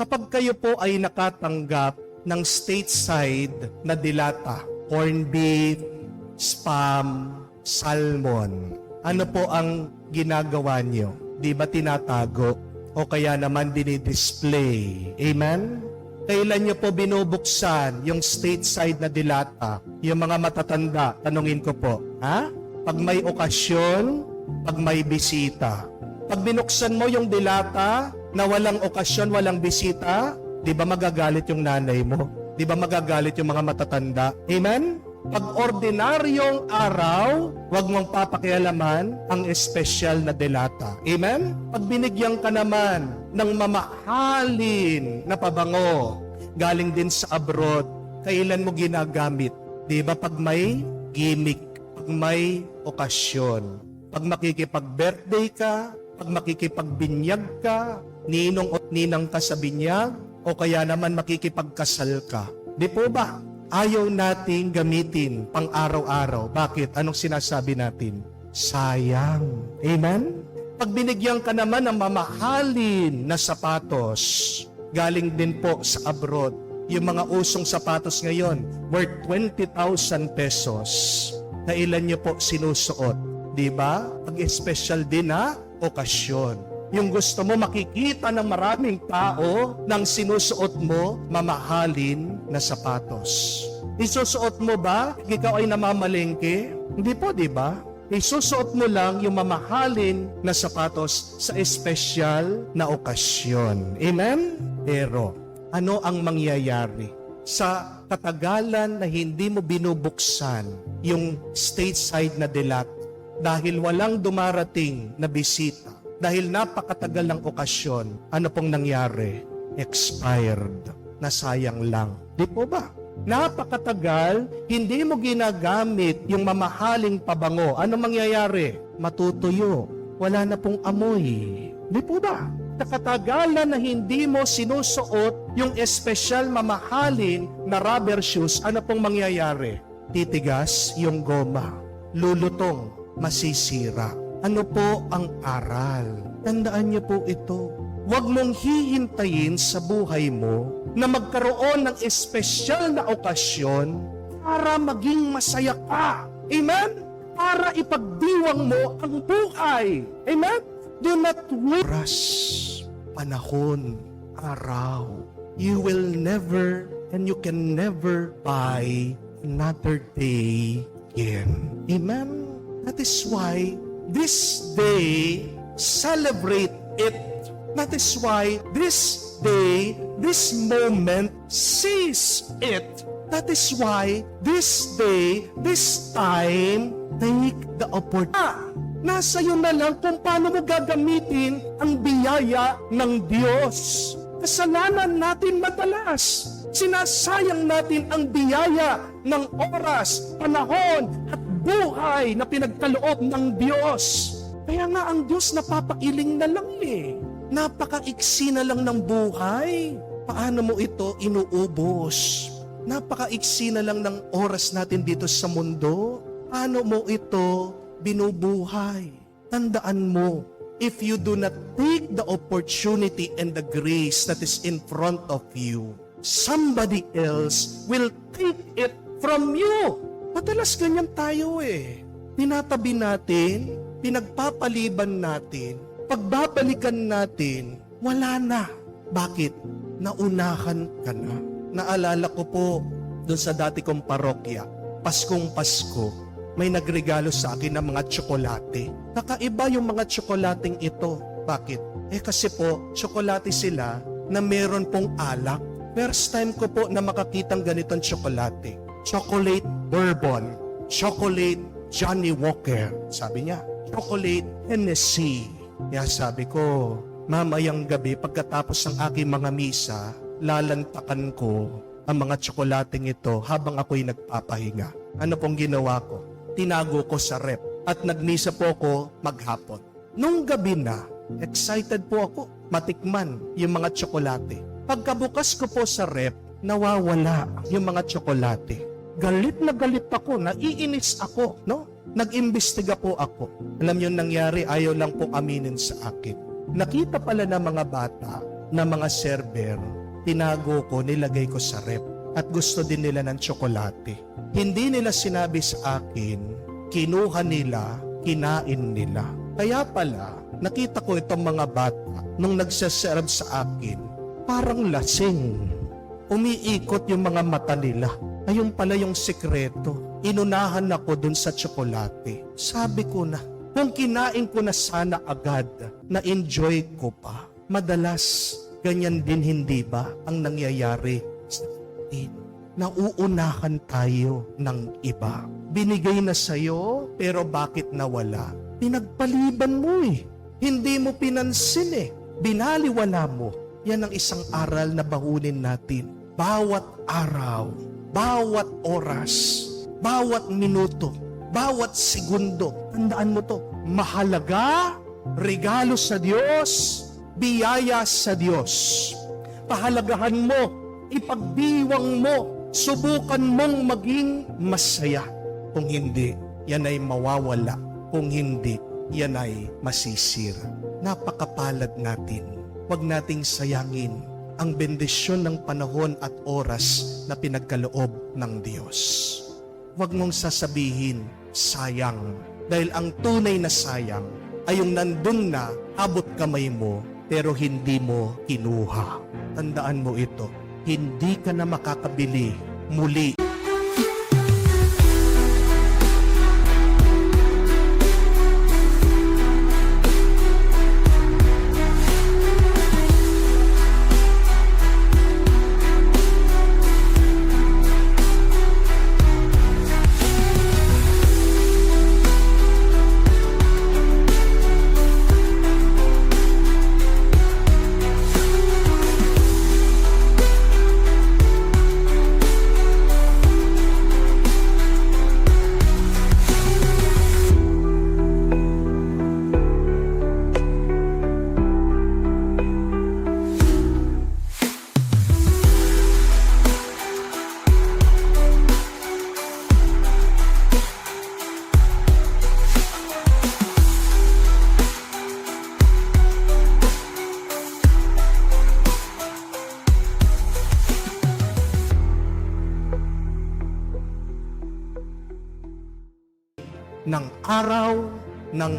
Kapag kayo po ay nakatanggap ng stateside na dilata, corned beef, spam, salmon, ano po ang ginagawa nyo? Di ba tinatago? O kaya naman dinidisplay? Amen? Kailan nyo po binubuksan yung stateside na dilata? Yung mga matatanda, tanungin ko po, ha? Pag may okasyon, pag may bisita. Pag binuksan mo yung dilata na walang okasyon, walang bisita, di ba magagalit yung nanay mo? Di ba magagalit yung mga matatanda? Amen? Pag ordinaryong araw, huwag mong papakialaman ang espesyal na dilata. Amen? Pag binigyan ka naman ng mamahalin na pabango, galing din sa abroad, kailan mo ginagamit? Di ba pag may gimmick, pag may okasyon, pag makikipag-birthday ka, pag makikipagbinyag ka, ninong o ninang ka sa binyag, o kaya naman makikipagkasal ka. Di po ba? Ayaw nating gamitin pang araw-araw. Bakit? Anong sinasabi natin? Sayang. Amen? Pag binigyan ka naman ng mamahalin na sapatos, galing din po sa abroad, yung mga usong sapatos ngayon, worth 20,000 pesos, na ilan nyo po sinusuot. Diba? Pag-espesyal din na okasyon. Yung gusto mo makikita ng maraming tao nang sinusuot mo mamahalin na sapatos. Isusuot mo ba? Ikaw ay namamalengke? Hindi po, di ba? Isusuot mo lang yung mamahalin na sapatos sa espesyal na okasyon. Amen? Pero, ano ang mangyayari? Sa katagalan na hindi mo binubuksan yung stateside na dilat dahil walang dumarating na bisita, dahil napakatagal ng okasyon, ano pong nangyari? Expired. Nasayang lang. Di po ba? Napakatagal, hindi mo ginagamit yung mamahaling pabango. Ano mangyayari? Matutuyo. Wala na pong amoy. Di po ba? Sa katagalan na hindi mo sinusuot yung espesyal mamahalin na rubber shoes, ano pong mangyayari? Titigas yung goma. Lulutong. Masisira. Ano po ang aral? Tandaan niyo po ito. Huwag mong hihintayin sa buhay mo na magkaroon ng espesyal na okasyon para maging masaya ka. Amen? Para ipagdiwang mo ang buhay. Amen? Do not wait. Oras, panahon, araw. You will never and you can never buy another day again. Amen? That is why this day, celebrate it. That is why this day, this moment, seize it. That is why this day, this time, take the opportunity. Nasa iyo na lang kung paano mo gagamitin ang biyaya ng Diyos. Kasalanan natin madalas. Sinasayang natin ang biyaya ng oras, panahon, at buhay na pinagkaloob ng Diyos. Kaya nga ang Diyos napapailing na lang eh. Napakaiksi na lang ng buhay. Paano mo ito inuubos? Napakaiksi na lang ng oras natin dito sa mundo. Paano mo ito binubuhay? Tandaan mo, if you do not take the opportunity and the grace that is in front of you, somebody else will take it from you. Madalas ganyan tayo eh. Tinatabi natin, pinagpapaliban natin, pagbabalikan natin, wala na. Bakit? Naunahan ka na. Naalala ko po doon sa dati kong parokya, Paskong Pasko, may nagregalo sa akin ng mga tsokolate. Kakaiba yung mga tsokolating ito. Bakit? Kasi po, tsokolate sila na meron pong alak. First time ko po na makakitang ganitong tsokolate. Chocolate Bourbon, Chocolate Johnny Walker, sabi niya, Chocolate Hennessy. Kaya sabi ko, mamayang gabi pagkatapos ng aking mga misa, lalantakan ko ang mga tsokolating ito habang ako'y nagpapahinga. Ano pong ginawa ko? Tinago ko sa rep at nagmisa po ako maghapon. Nung gabi na, excited po ako matikman yung mga tsokolate. Pagkabukas ko po sa rep, nawawala yung mga tsokolate. Galit na galit ako, naiinis ako, no? Nag-imbestiga po ako. Alam niyo nangyari, ayaw lang po aminin sa akin. Nakita pala ng mga bata na mga server, tinago ko, nilagay ko sa rep. At gusto din nila ng tsokolate. Hindi nila sinabi sa akin, kinuha nila, kinain nila. Kaya pala, nakita ko itong mga bata nung nagsaserve sa akin, parang lasing. Umiikot yung mga mata nila. Ayun pala yung sikreto. Inunahan ako dun sa tsokolate. Sabi ko na, kung kinain ko na sana agad, na-enjoy ko pa. Madalas, ganyan din hindi ba ang nangyayari sa atin? Nauunahan tayo ng iba. Binigay na sa'yo, pero bakit nawala? Pinagpaliban mo eh. Hindi mo pinansin eh. Binaliwala mo. Yan ang isang aral na bahunin natin. Bawat araw, bawat oras, bawat minuto, bawat segundo, tandaan mo to, mahalaga, regalo sa Diyos, biyaya sa Diyos. Pahalagahan mo, ipagdiwang mo, subukan mong maging masaya. Kung hindi, yan ay mawawala. Kung hindi, yan ay masisira. Napakapalad natin. Huwag nating sayangin ang bendisyon ng panahon at oras na pinagkaloob ng Diyos. Huwag mong sasabihin, sayang. Dahil ang tunay na sayang ay yung nandun na abot kamay mo pero hindi mo kinuha. Tandaan mo ito, hindi ka na makakabili muli. Ng araw ng